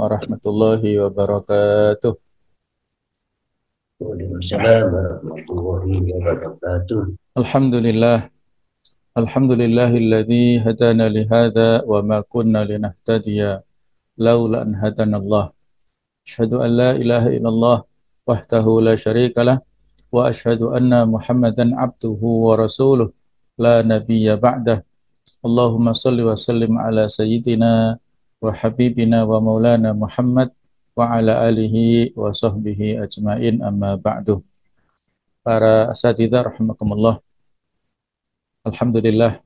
warahmatullahi wabarakatuh. Waalaikumsalam warahmatullahi wabarakatuh. Alhamdulillah, alhamdulillahilladzi hadana lihada wa ma kunna linahtadiya laula an hadanallah. Asyhadu an la ilaha illallah wahdahu la syarikalah wa asyhadu anna Muhammadan abduhu wa rasuluh la nabiyya ba'dah. Allahumma salli wa sallim ala sayyidina wa habibina wa maulana Muhammad wa ala alihi wa sahbihi ajmain amma ba'du. Para asatidzah rahimakumullah. Alhamdulillah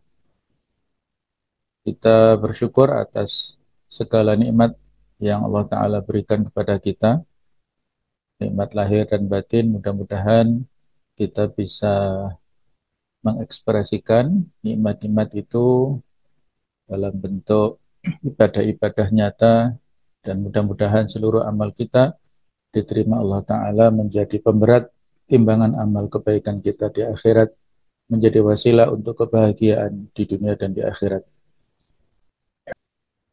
kita bersyukur atas segala nikmat yang Allah Ta'ala berikan kepada kita, nikmat lahir dan batin. Mudah-mudahan kita bisa mengekspresikan nikmat-nikmat itu dalam bentuk ibadah-ibadah nyata, dan mudah-mudahan seluruh amal kita diterima Allah Ta'ala menjadi pemberat timbangan amal kebaikan kita di akhirat, menjadi wasilah untuk kebahagiaan di dunia dan di akhirat.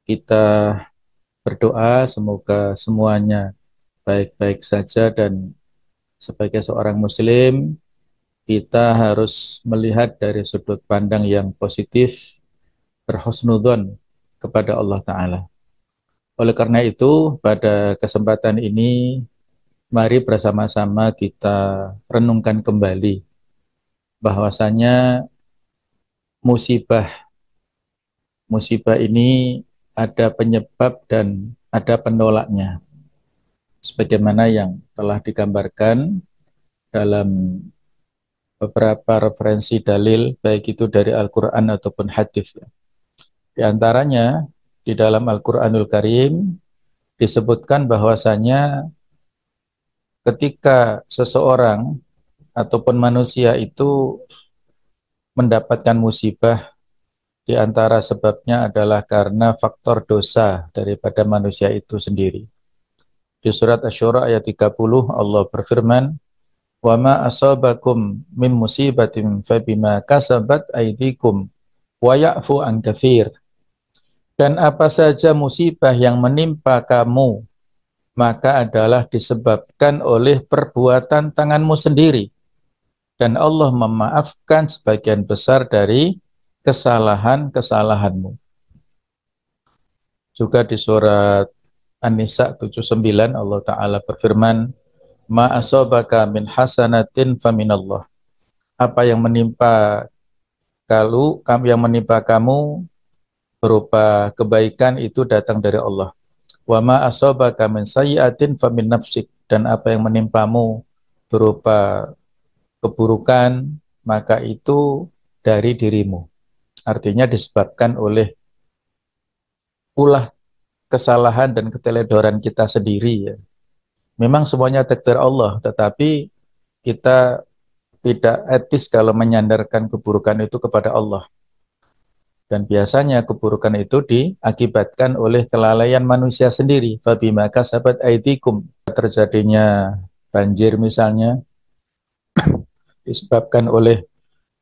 Kita berdoa semoga semuanya baik-baik saja, dan sebagai seorang muslim kita harus melihat dari sudut pandang yang positif, berhusnudzon kepada Allah Ta'ala. Oleh karena itu, pada kesempatan ini mari bersama-sama kita renungkan kembali bahwasanya musibah musibah ini ada penyebab dan ada penolaknya, sebagaimana yang telah digambarkan dalam beberapa referensi dalil, baik itu dari Al-Quran ataupun hadis. Di antaranya, di dalam Al-Quranul Karim disebutkan bahwasanya ketika seseorang ataupun manusia itu mendapatkan musibah, di antara sebabnya adalah karena faktor dosa daripada manusia itu sendiri. Di surat Asy-Syura ayat 30 Allah berfirman, "Wa ma asabakum min musibatin fabima kasabat aydikum wa ya'fu an katsir." Dan apa saja musibah yang menimpa kamu, maka adalah disebabkan oleh perbuatan tanganmu sendiri, dan Allah memaafkan sebagian besar dari kesalahan-kesalahanmu. Juga di surat An-Nisa 79 Allah Ta'ala berfirman, "Ma asabaka min hasanatin faminallah." Apa yang menimpa kamu berupa kebaikan itu datang dari Allah. Wa ma asabaka min sayyi'atin famin nafsik. Dan apa yang menimpamu berupa keburukan, maka itu dari dirimu. Artinya disebabkan oleh ulah kesalahan dan keteledoran kita sendiri, ya. Memang semuanya takdir Allah, tetapi kita tidak etis kalau menyandarkan keburukan itu kepada Allah. Dan biasanya keburukan itu diakibatkan oleh kelalaian manusia sendiri. Fabima kasabat aidikum. Terjadinya banjir misalnya disebabkan oleh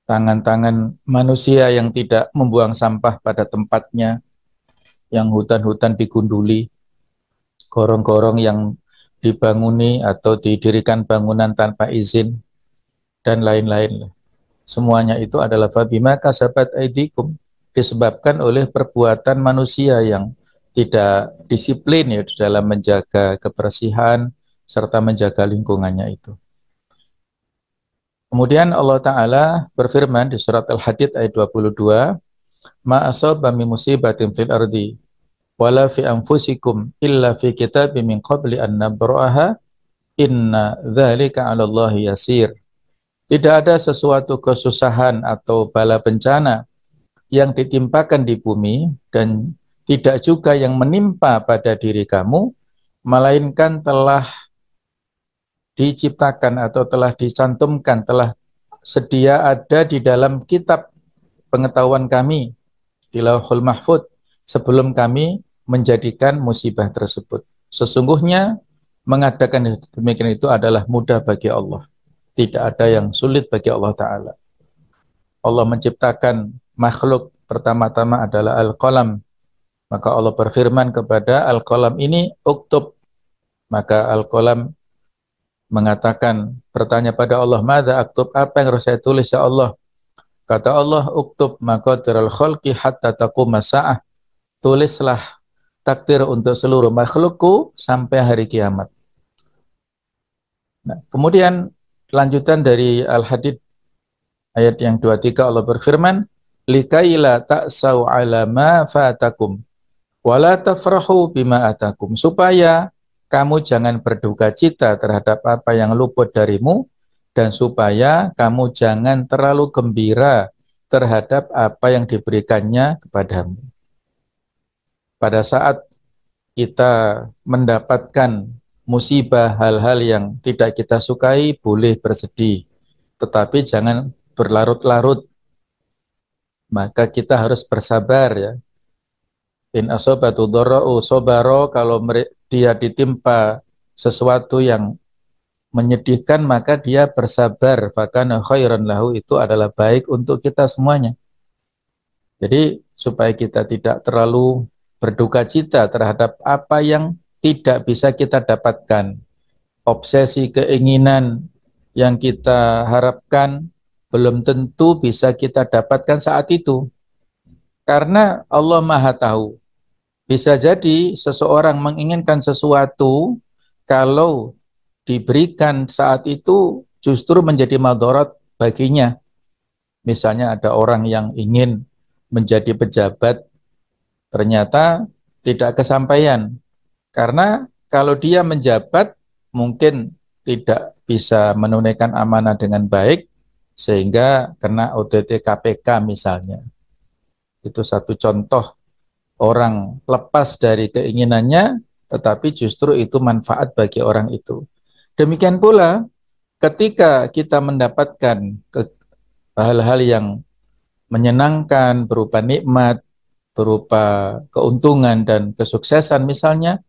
tangan-tangan manusia yang tidak membuang sampah pada tempatnya, yang hutan-hutan digunduli, gorong-gorong yang dibanguni atau didirikan bangunan tanpa izin, dan lain-lain. Semuanya itu adalah fabima kasabat aidikum, disebabkan oleh perbuatan manusia yang tidak disiplin, ya, dalam menjaga kebersihan serta menjaga lingkungannya itu. Kemudian Allah Ta'ala berfirman di surat Al-Hadid ayat 22, "Ma asaba min musibatin fil ardi wala fi anfusikum illa fi kitabim min qabli an nabra'aha inna dzalika 'ala Allahi yasir." Tidak ada sesuatu kesusahan atau bala bencana yang ditimpakan di bumi, dan tidak juga yang menimpa pada diri kamu, melainkan telah diciptakan atau telah dicantumkan, telah sedia ada di dalam kitab pengetahuan kami di Lauhul Mahfud sebelum kami menjadikan musibah tersebut. Sesungguhnya mengadakan demikian itu adalah mudah bagi Allah. Tidak ada yang sulit bagi Allah Ta'ala. Allah menciptakan makhluk pertama-tama adalah Al-Qalam, Maka Allah berfirman kepada Al-Qalam ini, uktub. Maka Al-Qalam mengatakan, bertanya pada Allah, madza aktub, apa yang harus saya tulis ya Allah? Kata Allah, uktub maqadiral khalqi hatta taquma sa'ah. Tulislah takdir untuk seluruh makhlukku sampai hari kiamat. Nah, kemudian lanjutan dari Al-Hadid ayat yang 23 Allah berfirman, likaila ta'sau ala ma fatakum wala tafrahu bima atakum, supaya kamu jangan berduka cita terhadap apa yang luput darimu, dan supaya kamu jangan terlalu gembira terhadap apa yang diberikannya kepadamu. Pada saat kita mendapatkan musibah, hal-hal yang tidak kita sukai, boleh bersedih, tetapi jangan berlarut-larut. Maka kita harus bersabar ya. In asobatu dharra'u sobaro, kalau dia ditimpa sesuatu yang menyedihkan, maka dia bersabar. Fakana khairan lahu, itu adalah baik untuk kita semuanya. Jadi supaya kita tidak terlalu berduka cita terhadap apa yang tidak bisa kita dapatkan. Obsesi keinginan yang kita harapkan belum tentu bisa kita dapatkan saat itu. Karena Allah Maha Tahu. Bisa jadi seseorang menginginkan sesuatu, kalau diberikan saat itu justru menjadi madharat baginya. Misalnya ada orang yang ingin menjadi pejabat, ternyata tidak kesampaian. Karena kalau dia menjabat, mungkin tidak bisa menunaikan amanah dengan baik, sehingga kena OTT KPK misalnya. Itu satu contoh orang lepas dari keinginannya, tetapi justru itu manfaat bagi orang itu. Demikian pula ketika kita mendapatkan hal-hal yang menyenangkan berupa nikmat, berupa keuntungan dan kesuksesan misalnya,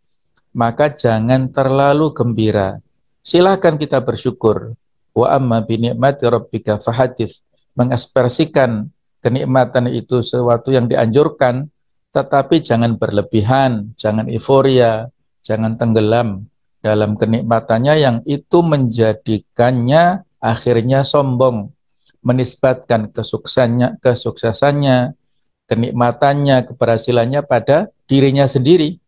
maka jangan terlalu gembira. Silakan kita bersyukur. Wa amma bi ni'mati rabbika fahadits. Mengekspresikan kenikmatan itu sesuatu yang dianjurkan, tetapi jangan berlebihan, jangan euforia, jangan tenggelam dalam kenikmatannya yang itu menjadikannya akhirnya sombong, menisbatkan kesuksesannya, kenikmatannya, keberhasilannya pada dirinya sendiri.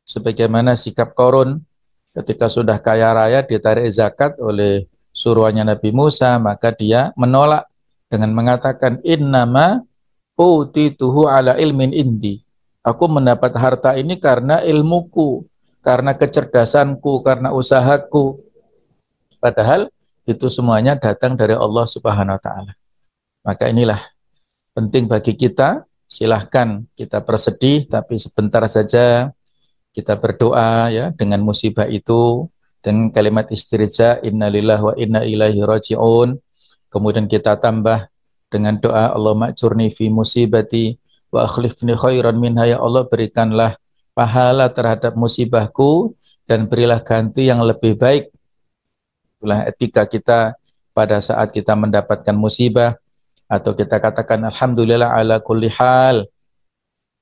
Sebagaimana sikap Qarun ketika sudah kaya raya ditarik zakat oleh suruhannya Nabi Musa, maka dia menolak dengan mengatakan, innama utituhu ala ilmin indi. Aku mendapat harta ini karena ilmuku, karena kecerdasanku, karena usahaku. Padahal itu semuanya datang dari Allah Subhanahu wa taala. Maka inilah penting bagi kita, silahkan kita bersedih, tapi sebentar saja kita berdoa ya dengan musibah itu, dengan kalimat istirja, innalillahi wa inna ilaihi raji'un. Kemudian kita tambah dengan doa, Allahumma ajurni fi musibati wa akhlifni khairan minha, ya Allah berikanlah pahala terhadap musibahku dan berilah ganti yang lebih baik. Itulah etika kita pada saat kita mendapatkan musibah, atau kita katakan alhamdulillah ala kulli hal.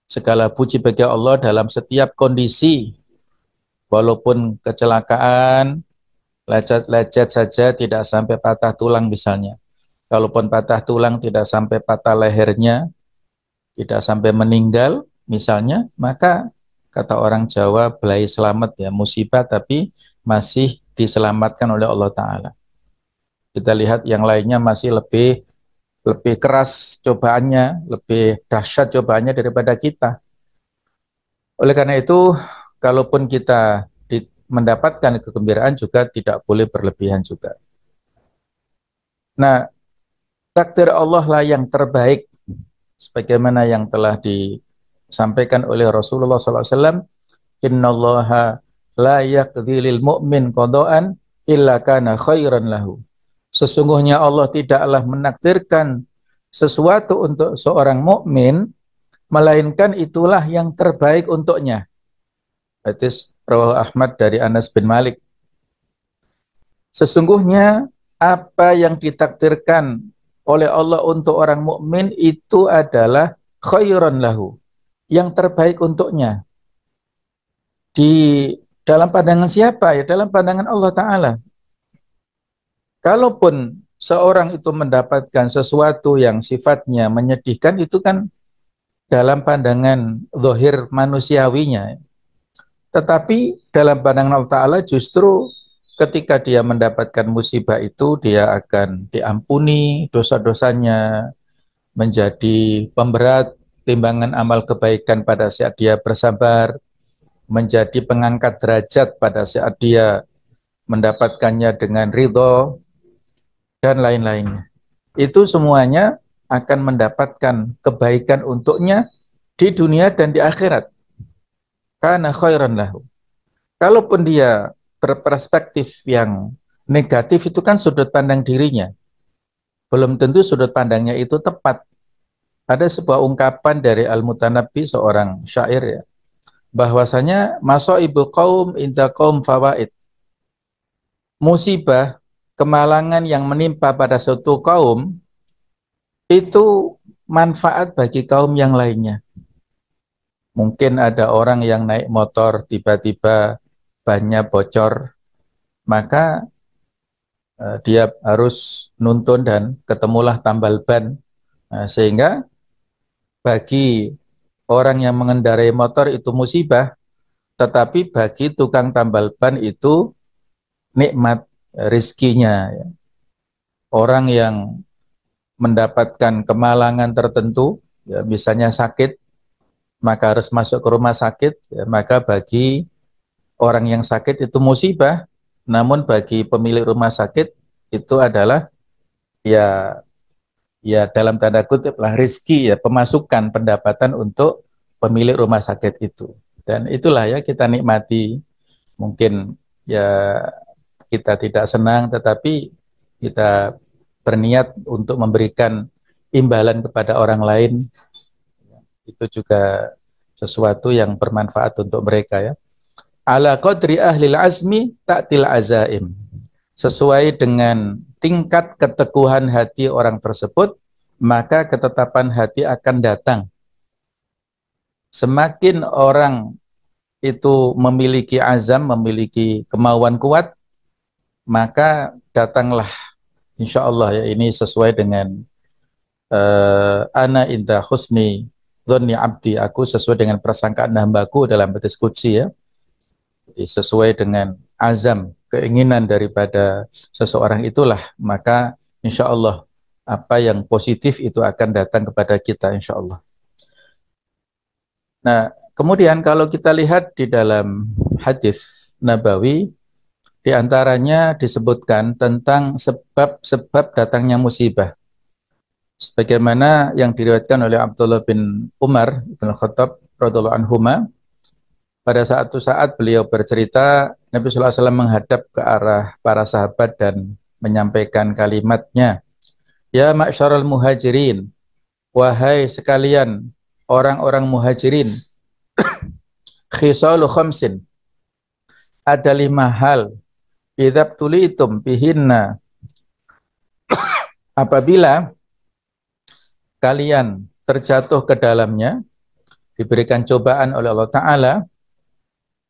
Segala puji bagi Allah dalam setiap kondisi, walaupun kecelakaan, lecet saja tidak sampai patah tulang misalnya. Kalaupun patah tulang tidak sampai patah lehernya, tidak sampai meninggal misalnya, maka kata orang Jawa, belai selamat ya, musibah tapi masih diselamatkan oleh Allah Ta'ala. Kita lihat yang lainnya masih lebih keras cobaannya, lebih dahsyat cobaannya daripada kita. Oleh karena itu, kalaupun kita mendapatkan kegembiraan juga tidak boleh berlebihan juga. Nah, takdir Allah lah yang terbaik, sebagaimana yang telah disampaikan oleh Rasulullah SAW. Innallaha la yaqdi lil mu'min qada'an illa kana khairan lahu. Sesungguhnya Allah tidaklah menakdirkan sesuatu untuk seorang mukmin melainkan itulah yang terbaik untuknya. Hadis riwayat Ahmad dari Anas bin Malik. Sesungguhnya apa yang ditakdirkan oleh Allah untuk orang mukmin itu adalah khairan lahu, yang terbaik untuknya. Di dalam pandangan siapa? Ya dalam pandangan Allah Ta'ala. Kalaupun seorang itu mendapatkan sesuatu yang sifatnya menyedihkan, itu kan dalam pandangan zahir manusiawinya. Tetapi dalam pandangan Allah Ta'ala justru ketika dia mendapatkan musibah itu, dia akan diampuni dosa-dosanya, menjadi pemberat timbangan amal kebaikan pada saat dia bersabar, menjadi pengangkat derajat pada saat dia mendapatkannya dengan ridho, dan lain-lainnya. Itu semuanya akan mendapatkan kebaikan untuknya di dunia dan di akhirat. Karena khairan lahu. Kalaupun dia berperspektif yang negatif, itu kan sudut pandang dirinya. Belum tentu sudut pandangnya itu tepat. Ada sebuah ungkapan dari Al-Mutanabbi, seorang syair ya, bahwasanya masaibu qaum inda qaum fawaid. Musibah, kemalangan yang menimpa pada suatu kaum itu manfaat bagi kaum yang lainnya. Mungkin ada orang yang naik motor tiba-tiba bannya bocor, maka dia harus nuntun dan ketemulah tambal ban. Sehingga bagi orang yang mengendarai motor itu musibah, tetapi bagi tukang tambal ban itu nikmat rizkinya. Orang yang mendapatkan kemalangan tertentu, ya, misalnya sakit, maka harus masuk ke rumah sakit, ya, maka bagi orang yang sakit itu musibah, namun bagi pemilik rumah sakit itu adalah ya ya dalam tanda kutip lah rezeki, ya pemasukan pendapatan untuk pemilik rumah sakit itu. Dan itulah ya kita nikmati. Mungkin ya kita tidak senang, tetapi kita berniat untuk memberikan imbalan kepada orang lain, itu juga sesuatu yang bermanfaat untuk mereka ya. Ala qadri ahlil azmi ta'til azaim. Sesuai dengan tingkat keteguhan hati orang tersebut, maka ketetapan hati akan datang. Semakin orang itu memiliki azam, memiliki kemauan kuat, maka datanglah insya Allah ya, ini sesuai dengan ana inda husni dzanni abdi, aku sesuai dengan prasangkaan hambaku dalam hadis qudsi ya. Jadi sesuai dengan azam, keinginan daripada seseorang itulah, maka insya Allah apa yang positif itu akan datang kepada kita insya Allah. Nah, kemudian kalau kita lihat di dalam hadis Nabawi, di antaranya disebutkan tentang sebab-sebab datangnya musibah. Sebagaimana yang diriwayatkan oleh Abdullah bin Umar bin Khattab radhiyallahu anhuma, pada suatu saat beliau bercerita, Nabi sallallahu alaihi wasallam menghadap ke arah para sahabat dan menyampaikan kalimatnya, "Ya ma'syaral muhajirin, wahai sekalian orang-orang muhajirin, khisalu khamsin, ada 5 hal, idzab tulitum bihinna, apabila kalian terjatuh ke dalamnya, diberikan cobaan oleh Allah Ta'ala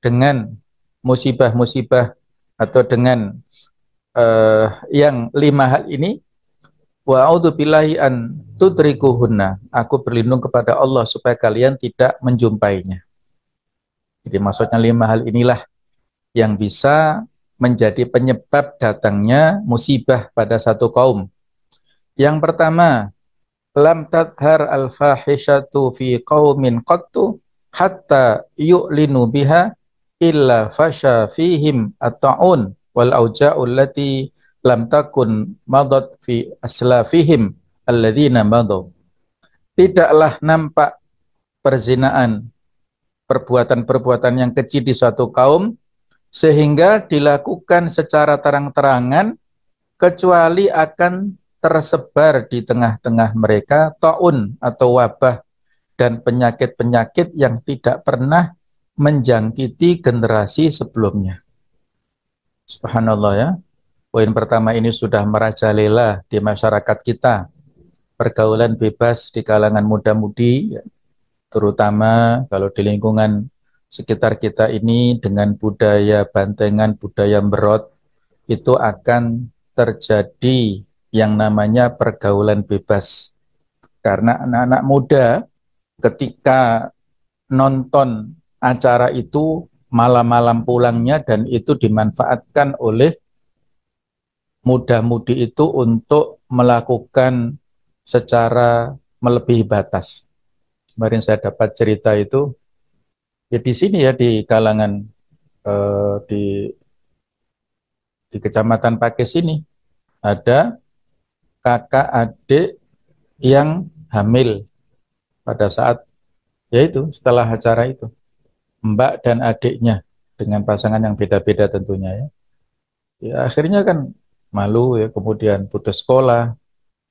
dengan musibah-musibah atau dengan yang 5 hal ini, wa a'udzu billahi an tudrikuhunna, aku berlindung kepada Allah supaya kalian tidak menjumpainya." Jadi maksudnya 5 hal inilah yang bisa menjadi penyebab datangnya musibah pada satu kaum. Yang pertama, lam tadhar al-fahishatu fi qaumin qattu hatta yu'linu biha illa fasha fihim at-ta'un wal auja'u allati lam takun madat fi aslafihim alladzina madaw. Tidaklah nampak perzinaan, perbuatan-perbuatan yang keji di suatu kaum sehingga dilakukan secara terang-terangan, kecuali akan tersebar di tengah-tengah mereka taun atau wabah dan penyakit-penyakit yang tidak pernah menjangkiti generasi sebelumnya. Subhanallah ya. Poin pertama ini sudah merajalela di masyarakat kita. Pergaulan bebas di kalangan muda-mudi, ya. terutama kalau di lingkungan sekitar kita ini dengan budaya bantengan, budaya merot, itu akan terjadi yang namanya pergaulan bebas. Karena anak-anak muda ketika nonton acara itu malam-malam pulangnya dan itu dimanfaatkan oleh muda-mudi itu untuk melakukan secara melebihi batas. Kemarin saya dapat cerita itu ya di sini ya di kalangan eh, di Kecamatan Pakis ini ada kakak adik yang hamil pada saat yaitu setelah acara itu, mbak dan adiknya dengan pasangan yang beda-beda tentunya ya. Ya akhirnya kan malu ya, kemudian putus sekolah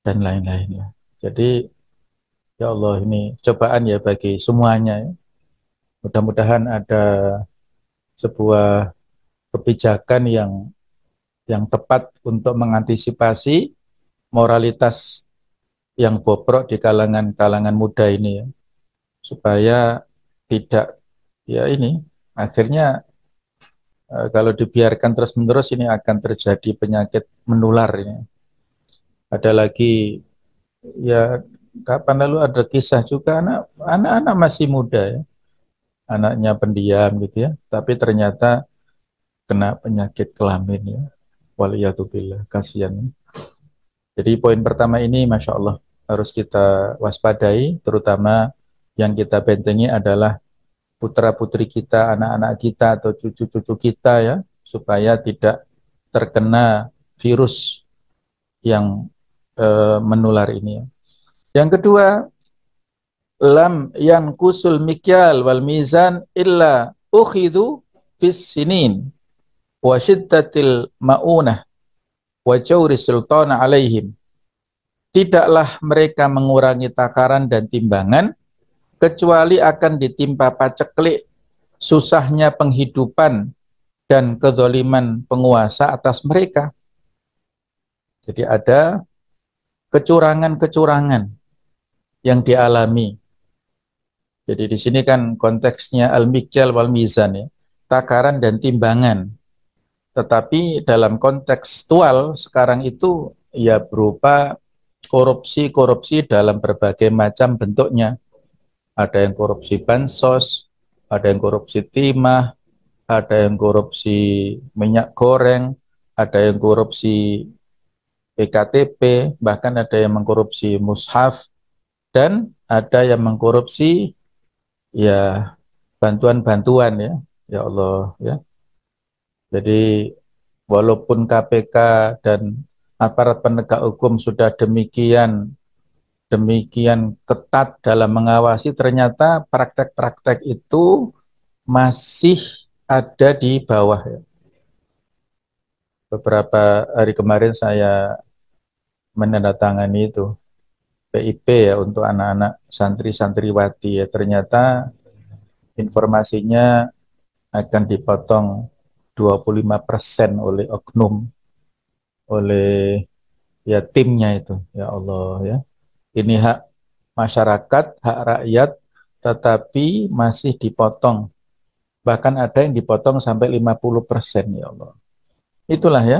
dan lain-lain ya. Jadi ya Allah ini cobaan ya bagi semuanya ya. Mudah-mudahan ada sebuah kebijakan yang tepat untuk mengantisipasi moralitas yang bobrok di kalangan muda ini ya, supaya tidak ya ini akhirnya kalau dibiarkan terus-menerus ini akan terjadi penyakit menular ini. Ada lagi ya kapan lalu ada kisah juga anak-anak masih muda ya, anaknya pendiam gitu ya, tapi ternyata kena penyakit kelamin ya. Waliyatubillah, kasihan. Jadi poin pertama ini Masya Allah harus kita waspadai, terutama yang kita bentengi adalah putra-putri kita, anak-anak kita atau cucu-cucu kita ya, supaya tidak terkena virus yang menular ini. Yang kedua, lam yankusul mikyal wal mizan illa ukhidhu bis sinin wa syiddatil maunah wa jawri sultana alaihim. Tidaklah mereka mengurangi takaran dan timbangan kecuali akan ditimpa paceklik, susahnya penghidupan dan kezaliman penguasa atas mereka. Jadi ada kecurangan-kecurangan yang dialami. Jadi di sini kan konteksnya al-mikyal wal mizan ya, takaran dan timbangan. Tetapi dalam kontekstual sekarang itu ya berupa korupsi-korupsi dalam berbagai macam bentuknya. Ada yang korupsi bansos, ada yang korupsi timah, ada yang korupsi minyak goreng, ada yang korupsi PKTP, bahkan ada yang mengkorupsi mushaf, dan ada yang mengkorupsi ya bantuan-bantuan ya. Ya Allah ya. Jadi walaupun KPK dan aparat penegak hukum sudah demikian ketat dalam mengawasi, ternyata praktek-praktek itu masih ada di bawah ya. Beberapa hari kemarin saya menandatangani itu PIP ya untuk anak-anak santri-santriwati ya, ternyata informasinya akan dipotong 25% oleh oknum, oleh ya timnya itu. Ya Allah ya. Ini hak masyarakat, hak rakyat, tetapi masih dipotong. Bahkan ada yang dipotong sampai 50% ya Allah. Itulah ya.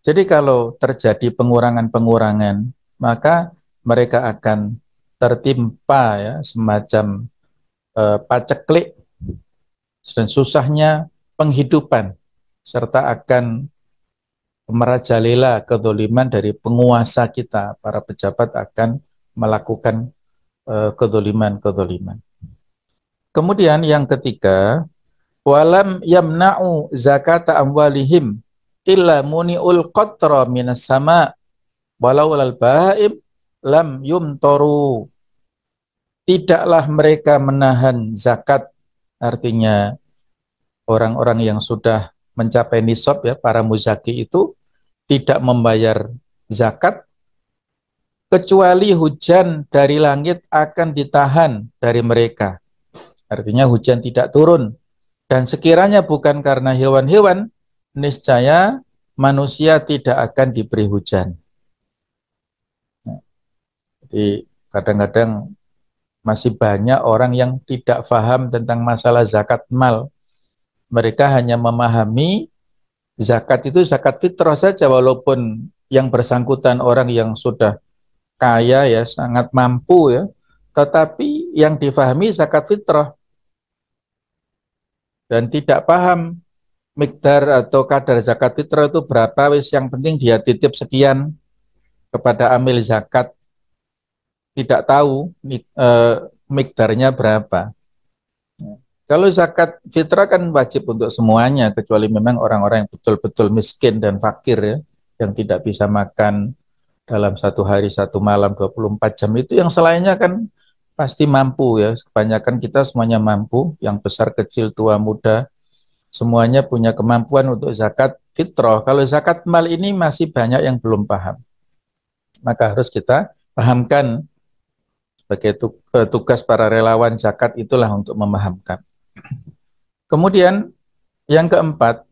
Jadi kalau terjadi pengurangan-pengurangan, maka mereka akan tertimpa ya semacam paceklik dan susahnya penghidupan, serta akan merajalela kedoliman dari penguasa kita. Para pejabat akan melakukan kedoliman-kedoliman. Kemudian yang ketiga, walam yamna'u zakata amwalihim illa muni'ul qatra minas sama walau lal baim lam yumtoru. Tidaklah mereka menahan zakat, artinya orang-orang yang sudah mencapai nisab ya, para muzaki itu tidak membayar zakat kecuali hujan dari langit akan ditahan dari mereka. Artinya hujan tidak turun. Dan sekiranya bukan karena hewan-hewan, niscaya manusia tidak akan diberi hujan. Jadi kadang-kadang Masih banyak orang yang tidak paham tentang masalah zakat mal. Mereka hanya memahami zakat itu zakat fitrah saja, walaupun yang bersangkutan orang yang sudah kaya ya, sangat mampu ya, tetapi yang difahami zakat fitrah dan tidak paham mikdar atau kadar zakat fitrah itu berapa, wis yang penting dia titip sekian kepada amil zakat, tidak tahu mikdarnya berapa. Kalau zakat fitrah kan wajib untuk semuanya, kecuali memang orang-orang yang betul-betul miskin dan fakir ya, yang tidak bisa makan dalam satu hari satu malam 24 jam. Itu yang selainnya kan pasti mampu ya. Kebanyakan kita semuanya mampu, yang besar kecil tua muda semuanya punya kemampuan untuk zakat fitrah. Kalau zakat mal ini masih banyak yang belum paham, maka harus kita pahamkan. Sebagai tugas para relawan zakat itulah untuk memahamkan. Kemudian yang keempat,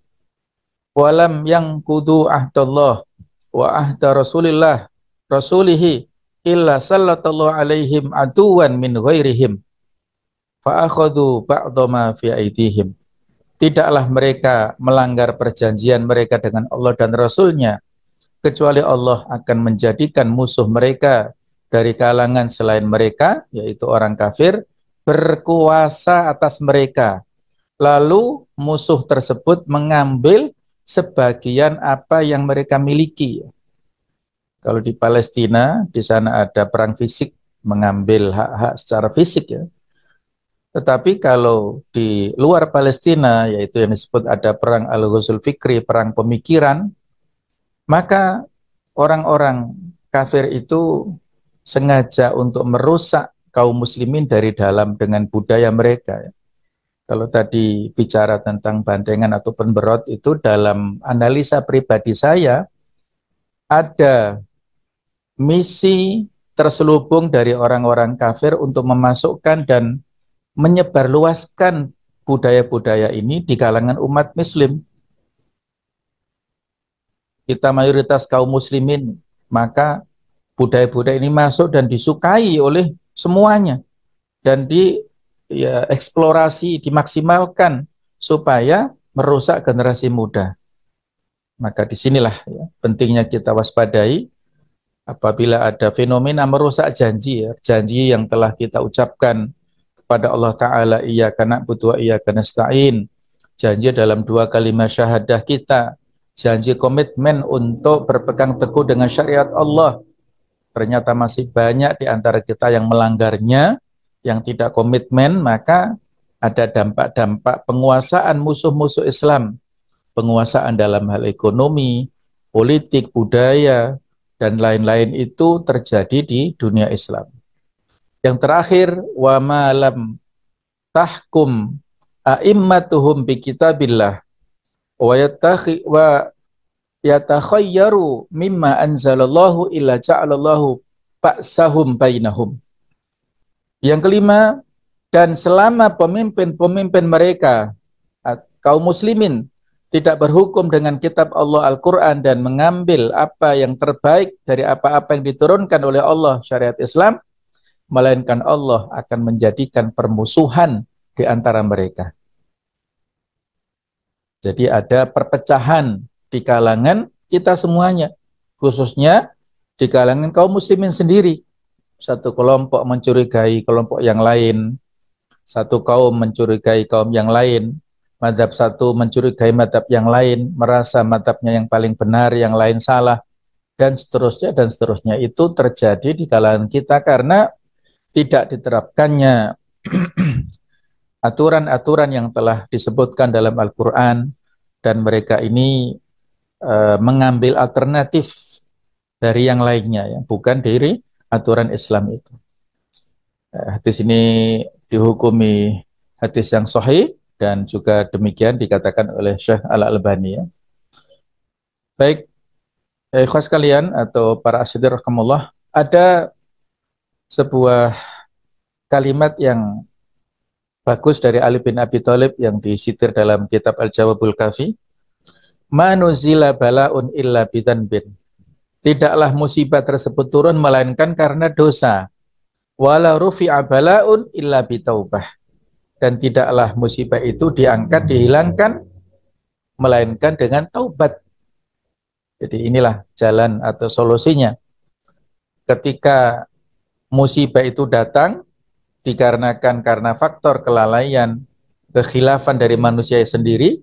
walam yang kudu ahdallah wa ahda rasulillah rasulihi illa sallallahu alaihim aduwan min ghairihim fa akhadhu ba'dha ma fi aidihim. Tidaklah mereka melanggar perjanjian mereka dengan Allah dan Rasulnya, kecuali Allah akan menjadikan musuh mereka dari kalangan selain mereka, yaitu orang kafir, berkuasa atas mereka. Lalu musuh tersebut mengambil sebagian apa yang mereka miliki. Kalau di Palestina, di sana ada perang fisik, mengambil hak-hak secara fisik ya. Tetapi kalau di luar Palestina, yaitu yang disebut ada perang Al-Ghazul Fikri, perang pemikiran, maka orang-orang kafir itu sengaja untuk merusak kaum muslimin dari dalam dengan budaya mereka. Kalau tadi bicara tentang bandengan atau penberot, itu dalam analisa pribadi saya, ada misi terselubung dari orang-orang kafir untuk memasukkan dan menyebarluaskan budaya-budaya ini di kalangan umat muslim. Kita mayoritas kaum muslimin, maka budaya-budaya ini masuk dan disukai oleh semuanya dan eksplorasi, dimaksimalkan supaya merusak generasi muda. Maka disinilah ya, pentingnya kita waspadai apabila ada fenomena merusak janji, ya, janji yang telah kita ucapkan kepada Allah Ta'ala, iyyaka na'budu wa iyyaka nasta'in, janji dalam dua kalimat syahadah kita, janji komitmen untuk berpegang teguh dengan syariat Allah. Ternyata masih banyak di antara kita yang melanggarnya, yang tidak komitmen, maka ada dampak-dampak penguasaan musuh-musuh Islam, penguasaan dalam hal ekonomi, politik, budaya, dan lain-lain itu terjadi di dunia Islam. Yang terakhir, wa ma lam tahkum a'immatuhum bi kitabillah wa yatakhayyaru mimma anzalallahu illa ja'alallahu ba'sahum bainahum. Yang kelima, dan selama pemimpin-pemimpin mereka, kaum muslimin, tidak berhukum dengan kitab Allah Al-Quran dan mengambil apa yang terbaik dari apa-apa yang diturunkan oleh Allah syariat Islam, melainkan Allah akan menjadikan permusuhan di antara mereka. Jadi ada perpecahan di kalangan kita semuanya, khususnya di kalangan kaum muslimin sendiri. Satu kelompok mencurigai kelompok yang lain, satu kaum mencurigai kaum yang lain, mazhab satu mencurigai mazhab yang lain, merasa mazhabnya yang paling benar, yang lain salah, dan seterusnya dan seterusnya. Itu terjadi di kalangan kita karena tidak diterapkannya aturan-aturan yang telah disebutkan dalam Al-Quran, dan mereka ini mengambil alternatif dari yang lainnya, ya, bukan dari aturan Islam itu. Hadis ini dihukumi hadis yang sahih dan juga demikian dikatakan oleh Syekh Al-Albani. Ya. Baik, ikhwas kalian atau para asyidir rahimakumullah, ada sebuah kalimat yang bagus dari Ali bin Abi Thalib yang disitir dalam kitab Al-Jawabul Kafi. Manuzila bala'un illa bidanbin. Tidaklah musibah tersebut turun melainkan karena dosa. wala rufi'a bala'un illa bitaubah, dan tidaklah musibah itu diangkat, dihilangkan melainkan dengan taubat. Jadi inilah jalan atau solusinya. Ketika musibah itu datang dikarenakan karena faktor kelalaian, kekhilafan dari manusia sendiri,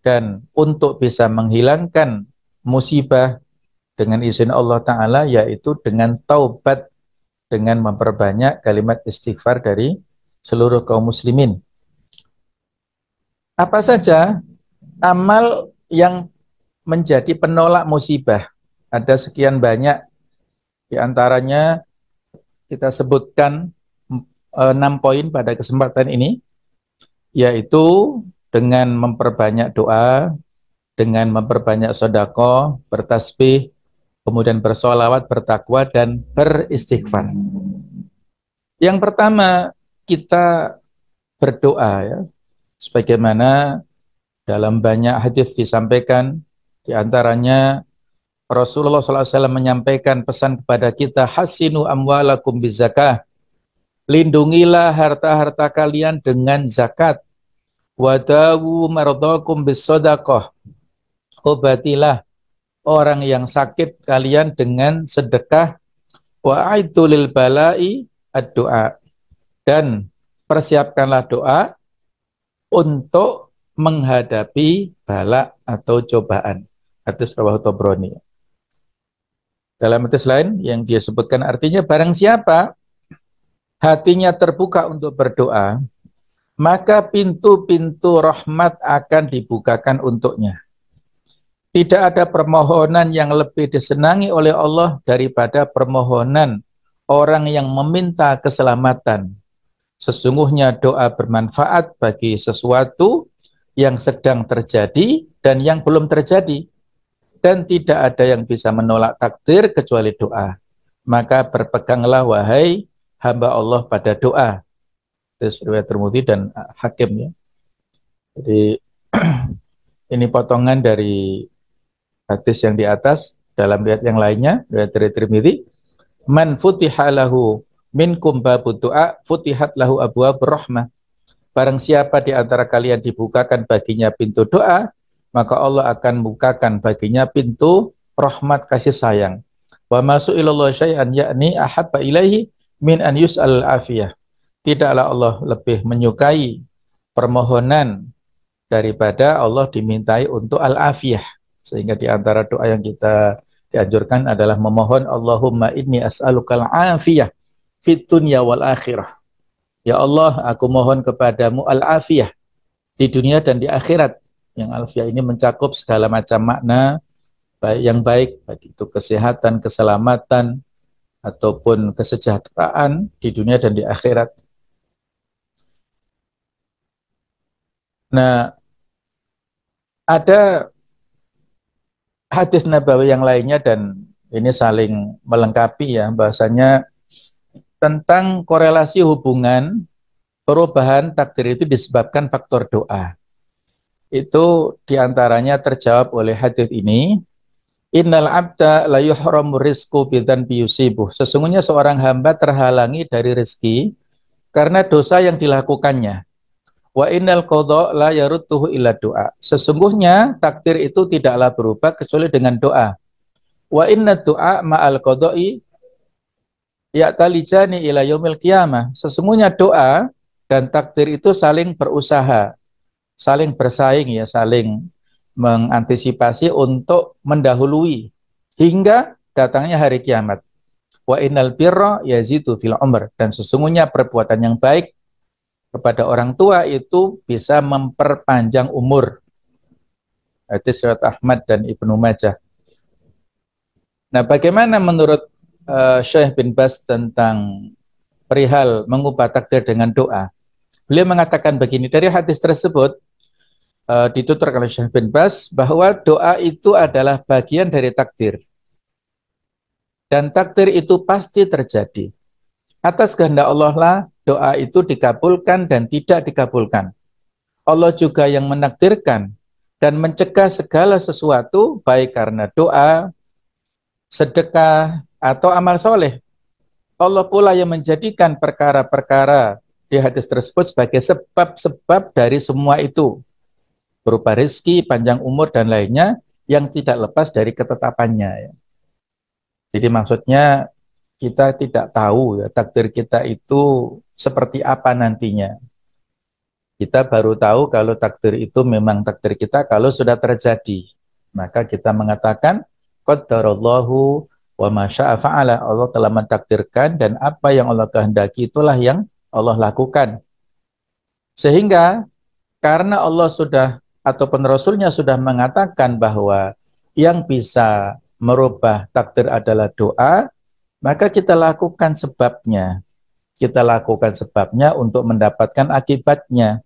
dan untuk bisa menghilangkan musibah dengan izin Allah Ta'ala, yaitu dengan taubat, dengan memperbanyak kalimat istighfar dari seluruh kaum muslimin. Apa saja amal yang menjadi penolak musibah? Ada sekian banyak, di antaranya kita sebutkan 6 poin pada kesempatan ini, yaitu dengan memperbanyak doa, dengan memperbanyak sedekah, bertasbih, kemudian bersolawat, bertakwa, dan beristighfar. Yang pertama, kita berdoa, ya, sebagaimana dalam banyak hadis disampaikan, di antaranya Rasulullah SAW menyampaikan pesan kepada kita, hasinu amwalakum bizakah, lindungilah harta-harta kalian dengan zakat, wadawu maradakum bisodaqah, obatilah orang yang sakit kalian dengan sedekah, wa'aitu lil balai ad-doa, dan persiapkanlah doa untuk menghadapi bala atau cobaan. Hadis riwayat Tabrani. Dalam hadis lain yang dia sebutkan artinya, barang siapa hatinya terbuka untuk berdoa, maka pintu-pintu rahmat akan dibukakan untuknya. Tidak ada permohonan yang lebih disenangi oleh Allah daripada permohonan orang yang meminta keselamatan. Sesungguhnya doa bermanfaat bagi sesuatu yang sedang terjadi dan yang belum terjadi. Dan tidak ada yang bisa menolak takdir kecuali doa. Maka berpeganglah wahai hamba Allah pada doa. Itu riwayat Tirmidzi dan Hakim, ya. Jadi ini potongan dari hadis yang di atas. Dalam riwayat yang lainnya, riwayat dari Tirmidzi, man futiha lahu minkum babu doa, futihat lahu abwaabur rahmah. Barang siapa di antara kalian dibukakan baginya pintu doa, maka Allah akan bukakan baginya pintu rahmat kasih sayang. Wa masu'ilallahu syai'an yakni ahabba ilaihi min an yus'al afiyah. Tidaklah Allah lebih menyukai permohonan daripada Allah dimintai untuk al-afiyah. Sehingga di antara doa yang kita dianjurkan adalah memohon, Allahumma inni as'alukal afiyah fit dunya wal akhirah. Ya Allah, aku mohon kepadamu al-afiyah di dunia dan di akhirat. Yang al-afiyah ini mencakup segala macam makna baik yang baik, baik itu kesehatan, keselamatan, ataupun kesejahteraan di dunia dan di akhirat. Nah, ada hadis nabawi yang lainnya dan ini saling melengkapi, ya, bahasanya tentang korelasi hubungan perubahan takdir itu disebabkan faktor doa. Itu diantaranya terjawab oleh hadis ini, innal abda la yuhramu rizqu bidzanbi yusibuh. Sesungguhnya seorang hamba terhalangi dari rezeki karena dosa yang dilakukannya. Wa innal qadha la yarudduhu illa doa. Sesungguhnya takdir itu tidaklah berubah kecuali dengan doa. Wa inna doa ma'al qadha'i ya'talijani ila yaumil qiyamah. Sesungguhnya doa dan takdir itu saling berusaha, saling bersaing, ya, saling mengantisipasi untuk mendahului hingga datangnya hari kiamat. Wa innal birra yazidu fil umr, dan sesungguhnya perbuatan yang baik kepada orang tua itu bisa memperpanjang umur. Hadis riwayat Ahmad dan Ibnu Majah. Nah, bagaimana menurut Syekh bin Baz tentang perihal mengubah takdir dengan doa? Beliau mengatakan begini, dari hadis tersebut dituturkan oleh Syekh bin Baz bahwa doa itu adalah bagian dari takdir. Dan takdir itu pasti terjadi. Atas kehendak Allah lah doa itu dikabulkan dan tidak dikabulkan. Allah juga yang menakdirkan dan mencegah segala sesuatu, baik karena doa, sedekah, atau amal soleh. Allah pula yang menjadikan perkara-perkara di hadis tersebut sebagai sebab-sebab dari semua itu, berupa rezeki, panjang umur, dan lainnya yang tidak lepas dari ketetapannya. Ya. Jadi maksudnya kita tidak tahu ya takdir kita itu seperti apa nantinya. Kita baru tahu kalau takdir itu memang takdir kita kalau sudah terjadi. Maka kita mengatakan qadarallahu wa ma syaa fa'ala. Allah telah mentakdirkan dan apa yang Allah kehendaki itulah yang Allah lakukan. Sehingga karena Allah sudah ataupun Rasulnya sudah mengatakan bahwa yang bisa merubah takdir adalah doa, maka kita lakukan sebabnya. Kita lakukan sebabnya untuk mendapatkan akibatnya.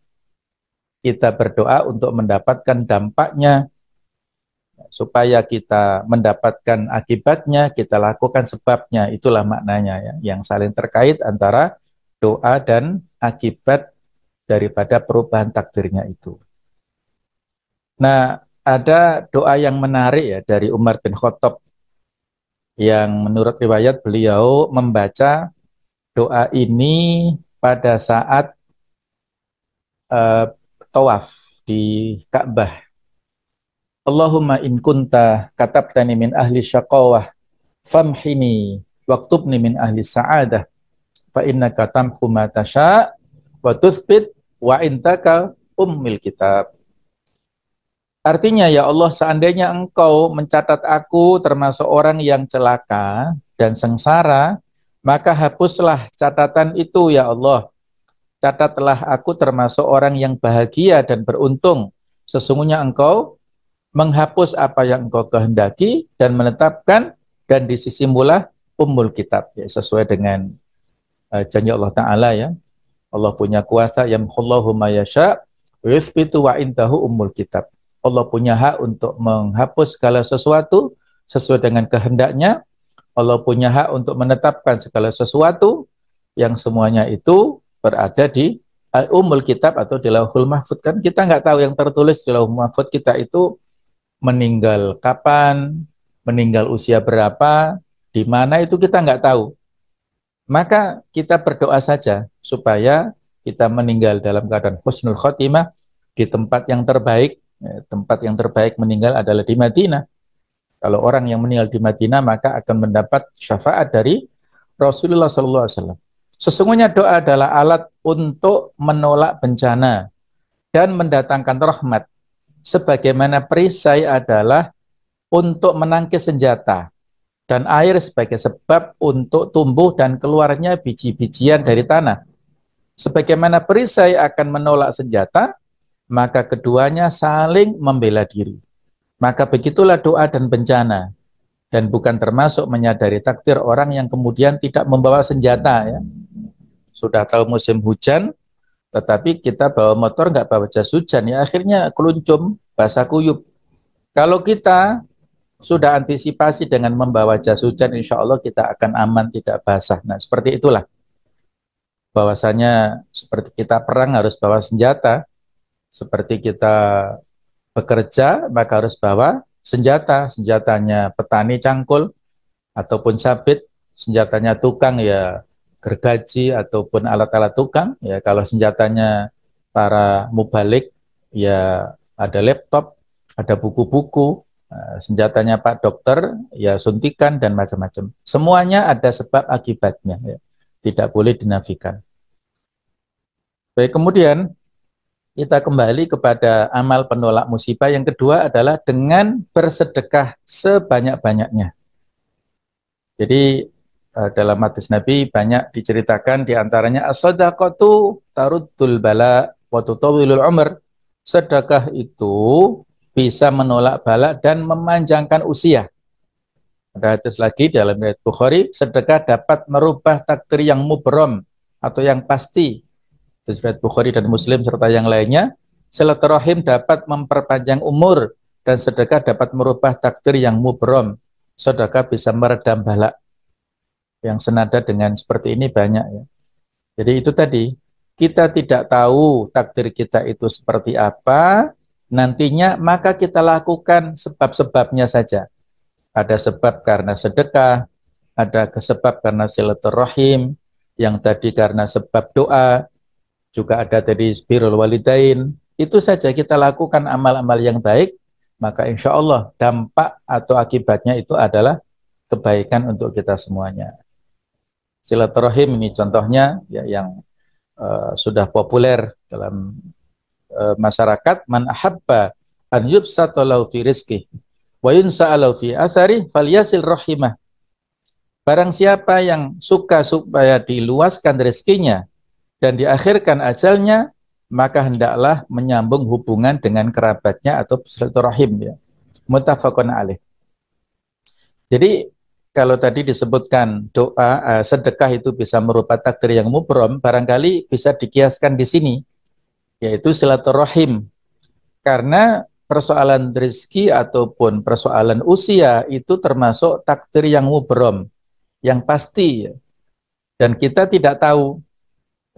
Kita berdoa untuk mendapatkan dampaknya. Supaya kita mendapatkan akibatnya, kita lakukan sebabnya. Itulah maknanya ya, yang saling terkait antara doa dan akibat daripada perubahan takdirnya itu. Nah, ada doa yang menarik ya dari Umar bin Khattab yang menurut riwayat beliau membaca doa ini pada saat uh, tawaf di Ka'bah. Allahumma in kunta katabtani min ahli syaqawah famhini waktubni min ahli sa'adah fa innaka tamhu ma tasha' wa tuthbit wa intaka ummil kitab. Artinya ya Allah, seandainya engkau mencatat aku termasuk orang yang celaka dan sengsara, maka hapuslah catatan itu ya Allah. Catatlah aku termasuk orang yang bahagia dan beruntung. Sesungguhnya engkau menghapus apa yang engkau kehendaki dan menetapkan, dan di sisimulah ummul kitab, ya, sesuai dengan janji Allah Ta'ala ya. Allah punya kuasa yamhullahu ma yasha wa yuthbitu wa indahu ummul kitab. Allah punya hak untuk menghapus segala sesuatu sesuai dengan kehendaknya. Allah punya hak untuk menetapkan segala sesuatu yang semuanya itu berada di ummul kitab atau di lauhul mahfud. Kan kita nggak tahu yang tertulis di lauhul mahfud kita itu meninggal kapan, meninggal usia berapa, di mana itu kita nggak tahu. Maka kita berdoa saja supaya kita meninggal dalam keadaan husnul khotimah di tempat yang terbaik. Tempat yang terbaik meninggal adalah di Madinah. Kalau orang yang meninggal di Madinah maka akan mendapat syafaat dari Rasulullah SAW. Sesungguhnya doa adalah alat untuk menolak bencana dan mendatangkan rahmat. Sebagaimana perisai adalah untuk menangkis senjata dan air sebagai sebab untuk tumbuh dan keluarnya biji-bijian dari tanah. Sebagaimana perisai akan menolak senjata, maka keduanya saling membela diri. Maka begitulah doa dan bencana, dan bukan termasuk menyadari takdir orang yang kemudian tidak membawa senjata. Ya. Sudah tahu musim hujan, tetapi kita bawa motor nggak bawa jas hujan, ya akhirnya keluncum, basah kuyup. Kalau kita sudah antisipasi dengan membawa jas hujan, insya Allah kita akan aman, tidak basah. Nah, seperti itulah. Bahwasanya seperti kita perang harus bawa senjata, seperti kita bekerja maka harus bawa senjata. Senjatanya petani cangkul ataupun sabit, senjatanya tukang ya gergaji ataupun alat-alat tukang. Ya kalau senjatanya para mubalik ya ada laptop, ada buku-buku. Senjatanya Pak Dokter ya suntikan dan macam-macam. Semuanya ada sebab akibatnya, ya. Tidak boleh dinafikan. Baik, kemudian kita kembali kepada amal penolak musibah. Yang kedua adalah dengan bersedekah sebanyak-banyaknya. Jadi dalam hadis Nabi banyak diceritakan, diantaranya as-sadaqatu taruddul bala wa tutawwilul umr. Sedekah itu bisa menolak bala dan memanjangkan usia. Ada hadis lagi dalam riwayat Bukhari, sedekah dapat merubah takdir yang mubrom atau yang pasti. Riwayat Bukhari dan Muslim serta yang lainnya. Silaturahim dapat memperpanjang umur dan sedekah dapat merubah takdir yang mubrom. Sedekah bisa meredam bala. Yang senada dengan seperti ini banyak ya. Jadi itu tadi, kita tidak tahu takdir kita itu seperti apa nantinya, maka kita lakukan sebab-sebabnya saja. Ada sebab karena sedekah, ada sebab karena silaturahim, yang tadi karena sebab doa, juga ada tadi birrul walidain. Itu saja kita lakukan amal-amal yang baik, maka insya Allah dampak atau akibatnya itu adalah kebaikan untuk kita semuanya. Silaturahim ini contohnya ya, yang sudah populer dalam masyarakat. Man ahabba an yubsata lahu fi rizqih wa yunsa'a lahu fi athari falyasil rahimah. Barang siapa yang suka supaya diluaskan rezekinya dan diakhirkan ajalnya, maka hendaklah menyambung hubungan dengan kerabatnya atau silaturahim ya. Muttafaqun alaih. Jadi kalau tadi disebutkan doa, sedekah itu bisa merupakan takdir yang mubrom, barangkali bisa dikiaskan di sini, yaitu silaturahim. Karena persoalan rezeki ataupun persoalan usia itu termasuk takdir yang mubrom, yang pasti. Dan kita tidak tahu,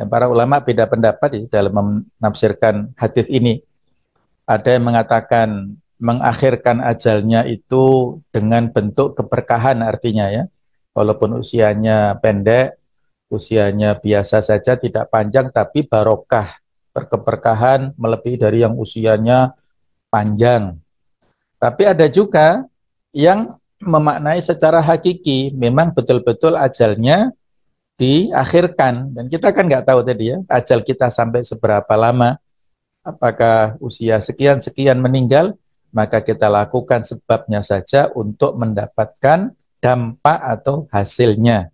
dan para ulama beda pendapat dalam menafsirkan hadis ini. Ada yang mengatakan mengakhirkan ajalnya itu dengan bentuk keberkahan artinya ya. Walaupun usianya pendek, usianya biasa saja, tidak panjang, tapi barokah, berkeberkahan melebihi dari yang usianya panjang. Tapi ada juga yang memaknai secara hakiki, memang betul-betul ajalnya diakhirkan. Dan kita kan nggak tahu tadi ya, ajal kita sampai seberapa lama. Apakah usia sekian-sekian meninggal, maka kita lakukan sebabnya saja untuk mendapatkan dampak atau hasilnya.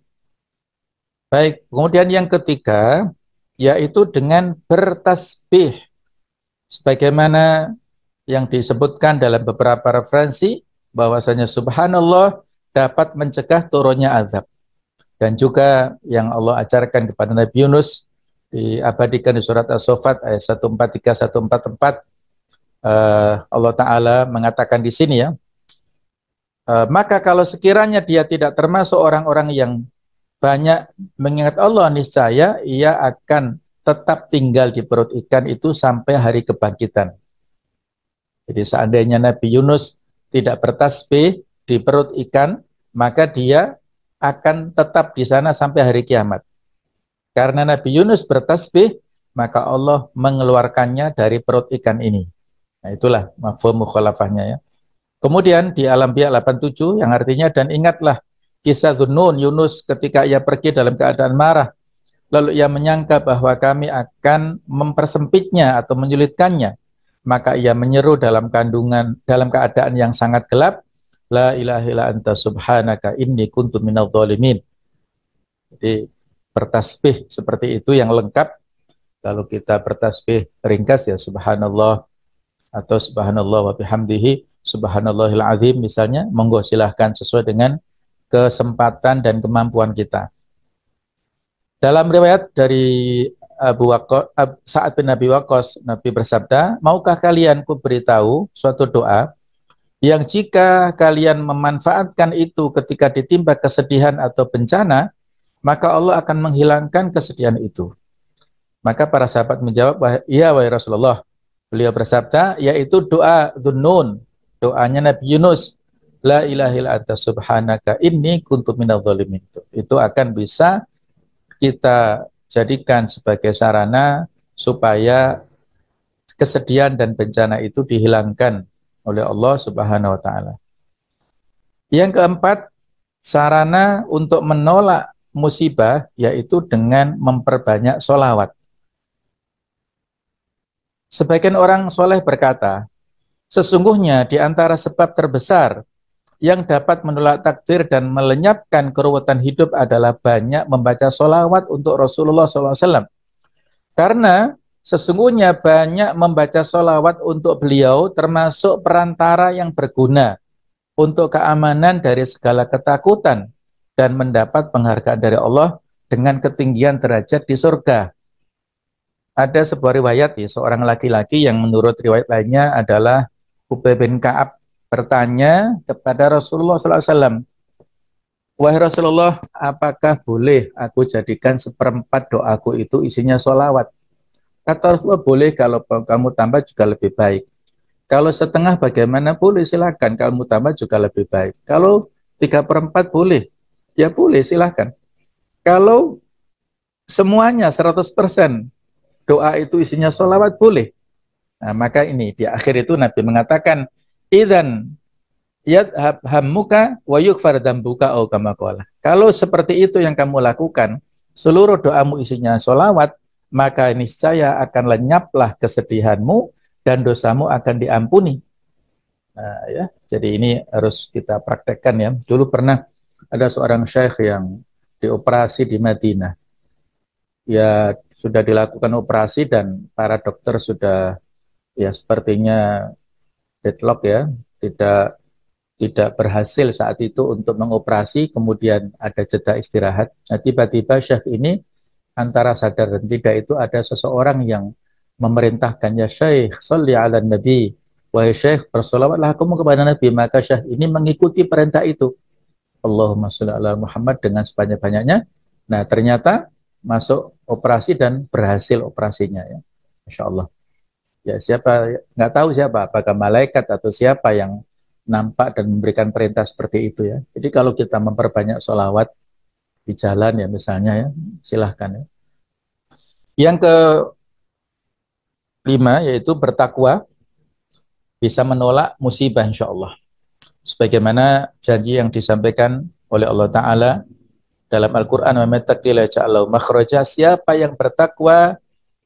Baik, kemudian yang ketiga, yaitu dengan bertasbih. Sebagaimana yang disebutkan dalam beberapa referensi, bahwasanya subhanallah dapat mencegah turunnya azab. Dan juga yang Allah ajarkan kepada Nabi Yunus, diabadikan di surat As-Saffat ayat 143 144, Allah Ta'ala mengatakan di sini ya, maka kalau sekiranya dia tidak termasuk orang-orang yang banyak mengingat Allah, niscaya ia akan tetap tinggal di perut ikan itu sampai hari kebangkitan. Jadi seandainya Nabi Yunus tidak bertasbih di perut ikan, maka dia akan tetap di sana sampai hari kiamat. Karena Nabi Yunus bertasbih, maka Allah mengeluarkannya dari perut ikan ini. Nah itulah mafhum mukhalafahnya ya. Kemudian di Al-Anbiya 87 yang artinya, dan ingatlah kisah Dhunnun, Yunus ketika ia pergi dalam keadaan marah. Lalu ia menyangka bahwa kami akan mempersempitnya atau menyulitkannya. Maka ia menyeru dalam keadaan yang sangat gelap, La ilaha illa anta subhanaka inni kuntu minadh dhalimin. Jadi bertasbih seperti itu yang lengkap. Kalau kita bertasbih ringkas ya subhanallah atau subhanallah wa bihamdihi subhanallahil azim misalnya, monggo silahkan sesuai dengan kesempatan dan kemampuan kita. Dalam riwayat dari Sa'ad bin Abi Waqqas, Nabi bersabda, maukah kalian kuberitahu suatu doa yang jika kalian memanfaatkan itu ketika ditimpa kesedihan atau bencana, maka Allah akan menghilangkan kesedihan itu. Maka para sahabat menjawab, iya wahai Rasulullah. Beliau bersabda, yaitu doa Dhunnun, doanya Nabi Yunus, La ilaha illa anta subhanaka inni kuntu minadh dhalimin. Itu akan bisa kita jadikan sebagai sarana supaya kesedihan dan bencana itu dihilangkan oleh Allah Subhanahu wa taala. Yang keempat, sarana untuk menolak musibah yaitu dengan memperbanyak sholawat. Sebagian orang soleh berkata, sesungguhnya di antara sebab terbesar yang dapat menolak takdir dan melenyapkan keruwetan hidup adalah banyak membaca sholawat untuk Rasulullah SAW. Karena sesungguhnya banyak membaca sholawat untuk beliau termasuk perantara yang berguna untuk keamanan dari segala ketakutan dan mendapat penghargaan dari Allah dengan ketinggian derajat di surga. Ada sebuah riwayat ya, seorang laki-laki yang menurut riwayat lainnya adalah Ubay bin Ka'ab bertanya kepada Rasulullah SAW, wahai Rasulullah, apakah boleh aku jadikan seperempat doaku itu isinya sholawat? Kata Rasulullah, boleh, kalau kamu tambah juga lebih baik. Kalau setengah bagaimana? Boleh, silakan, kamu tambah juga lebih baik. Kalau 3/4 boleh. Ya boleh, silahkan. Kalau semuanya 100% doa itu isinya sholawat, boleh. Nah, maka ini di akhir itu Nabi mengatakan, idzan yadhab hammuka wa yughfar dzambuka au kama qala. Kalau seperti itu yang kamu lakukan, seluruh doamu isinya sholawat, maka niscaya akan lenyaplah kesedihanmu dan dosamu akan diampuni. Nah, ya, jadi ini harus kita praktekkan ya. Dulu pernah ada seorang syekh yang dioperasi di Madinah. Ya sudah dilakukan operasi dan para dokter sudah ya sepertinya deadlock ya, tidak tidak berhasil saat itu untuk mengoperasi, kemudian ada jeda istirahat. Nah, tiba-tiba syekh ini antara sadar dan tidak itu ada seseorang yang memerintahkan, ya syekh, sholli ala nabi, wahai syekh, bersolawatlah kamu kepada nabi. Maka syekh ini mengikuti perintah itu, Allahumma sholli ala Muhammad, dengan sebanyak-banyaknya. Nah, ternyata masuk operasi dan berhasil operasinya ya. Masya Allah. Ya siapa, nggak tahu siapa, apakah malaikat atau siapa yang nampak dan memberikan perintah seperti itu ya. Jadi kalau kita memperbanyak sholawat di jalan ya misalnya ya, silahkan ya. Yang kelima yaitu bertakwa bisa menolak musibah insya Allah. Sebagaimana janji yang disampaikan oleh Allah Ta'ala dalam Al-Quran, siapa yang bertakwa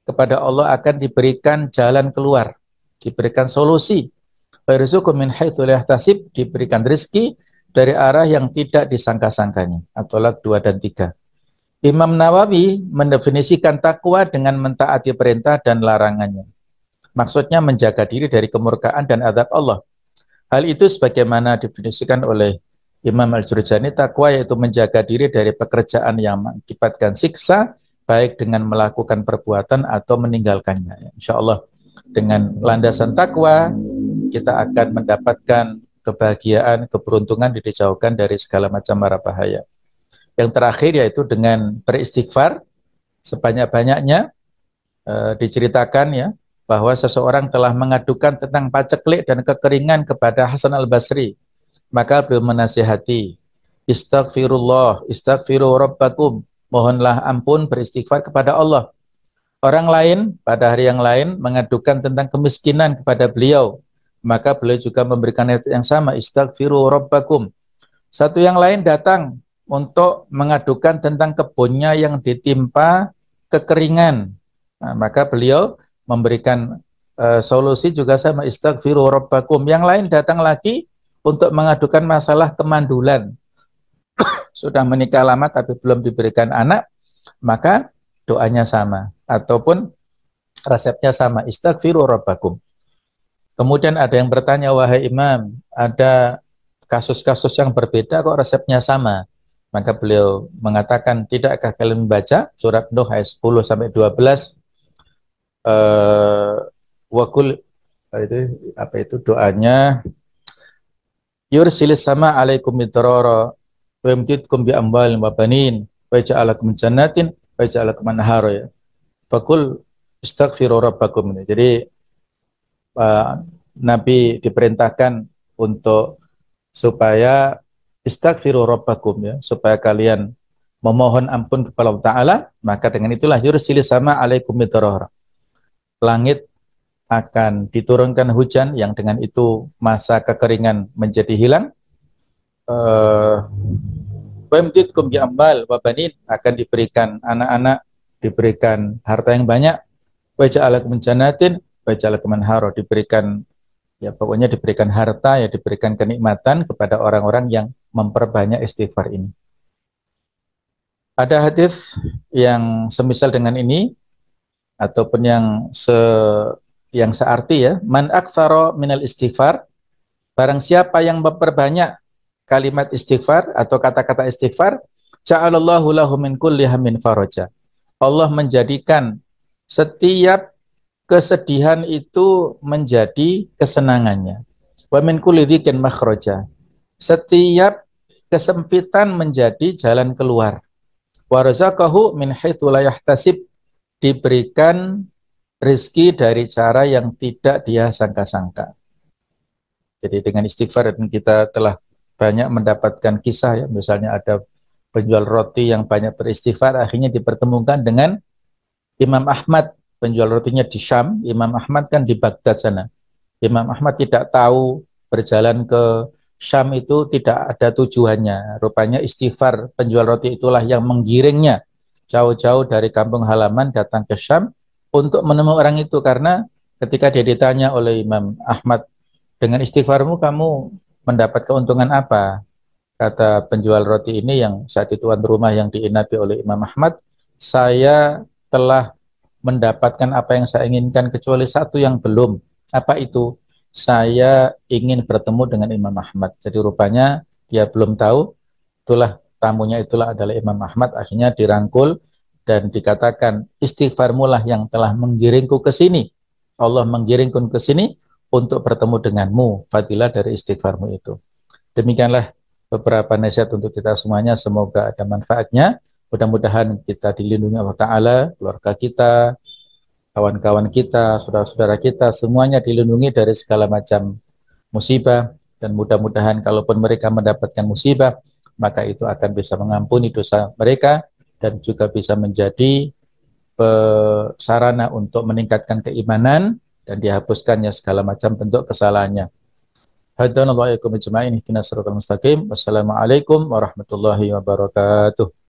kepada Allah akan diberikan jalan keluar, diberikan solusi. Min haitsu la yahtasib, diberikan rezeki dari arah yang tidak disangka-sangkanya. At-Tolak 2 dan 3. Imam Nawawi mendefinisikan takwa dengan mentaati perintah dan larangannya. Maksudnya menjaga diri dari kemurkaan dan azab Allah. Hal itu sebagaimana didefinisikan oleh Imam Al-Jurjani, takwa yaitu menjaga diri dari pekerjaan yang mengakibatkan siksa, baik dengan melakukan perbuatan atau meninggalkannya. Insya Allah dengan landasan takwa kita akan mendapatkan kebahagiaan, keberuntungan, dijauhkan dari segala macam mara bahaya. Yang terakhir yaitu dengan beristighfar sebanyak-banyaknya. Diceritakan ya bahwa seseorang telah mengadukan tentang paceklik dan kekeringan kepada Hasan al-Basri. Maka beliau menasihati, istaghfirullah, istaghfiru rabbakum, mohonlah ampun, beristighfar kepada Allah. Orang lain pada hari yang lain mengadukan tentang kemiskinan kepada beliau, maka beliau juga memberikan ayat yang sama, istaghfiru rabbakum. Satu yang lain datang untuk mengadukan tentang kebunnya yang ditimpa kekeringan, nah, maka beliau memberikan solusi juga sama, istaghfiru rabbakum. Yang lain datang lagi untuk mengadukan masalah kemandulan, sudah menikah lama tapi belum diberikan anak, maka doanya sama ataupun resepnya sama, istaghfiru rabbakum. Kemudian ada yang bertanya, wahai imam, ada kasus-kasus yang berbeda kok resepnya sama? Maka beliau mengatakan, tidakkah kalian membaca surat Nuh ayat 10 sampai 12, wakul itu apa itu doanya, yursilis sama alaikum midrara wa yumdidkum bi amwalin wa banin wa yaj'alakum jannatin wa yaj'alakum anhara ya. Faqul istaghfiru rabbakum. Jadi Nabi diperintahkan untuk supaya istaghfiru rabbakum ya, supaya kalian memohon ampun kepada Allah Ta'ala, maka dengan itulah yursilis sama alaikum midrara. Langit akan diturunkan hujan yang dengan itu masa kekeringan menjadi hilang. Wamdidkum bi amwal wa banin, akan diberikan anak-anak, diberikan harta yang banyak. Wa ja'alakum jannatin wa ja'alakum anhara, diberikan ya pokoknya diberikan harta, ya diberikan kenikmatan kepada orang-orang yang memperbanyak istighfar ini. Ada hadis yang semisal dengan ini ataupun yang searti ya, man aktsara minal istighfar, barang siapa yang memperbanyak kalimat istighfar atau kata-kata istighfar, ja'alallahu lahu min kulli hammin faraja. Allah menjadikan setiap kesedihan itu menjadi kesenangannya. Wa min kulli dzikin makhraja. Setiap kesempitan menjadi jalan keluar. Wa razaqahu min haitsu la yahtasib, diberikan rezeki dari cara yang tidak dia sangka-sangka. Jadi dengan istighfar dan kita telah banyak mendapatkan kisah ya, misalnya ada penjual roti yang banyak beristighfar, akhirnya dipertemukan dengan Imam Ahmad, penjual rotinya di Syam. Imam Ahmad kan di Baghdad sana. Imam Ahmad tidak tahu berjalan ke Syam itu tidak ada tujuannya. Rupanya istighfar penjual roti itulah yang menggiringnya jauh-jauh dari kampung halaman datang ke Syam untuk menemui orang itu, karena ketika dia ditanya oleh Imam Ahmad, dengan istighfarmu kamu mendapat keuntungan apa? Kata penjual roti ini yang saat itu tuan rumah yang diinapi oleh Imam Ahmad, saya telah mendapatkan apa yang saya inginkan kecuali satu yang belum. Apa itu? Saya ingin bertemu dengan Imam Ahmad. Jadi rupanya dia belum tahu, itulah tamunya itulah adalah Imam Ahmad. Akhirnya dirangkul dan dikatakan, istighfarmu lah yang telah menggiringku ke sini. Allah menggiringku ke sini untuk bertemu denganmu. Fadilah dari istighfarmu itu. Demikianlah beberapa nasihat untuk kita semuanya. Semoga ada manfaatnya. Mudah-mudahan kita dilindungi Allah Ta'ala, keluarga kita, kawan-kawan kita, saudara-saudara kita, semuanya dilindungi dari segala macam musibah. Dan mudah-mudahan kalaupun mereka mendapatkan musibah, maka itu akan bisa mengampuni dosa mereka dan juga bisa menjadi sarana untuk meningkatkan keimanan dan dihapuskannya segala macam bentuk kesalahannya. Hadanallahu iyyakum ajma'in ihdinas siratal mustaqim. Wassalamualaikum warahmatullahi wabarakatuh.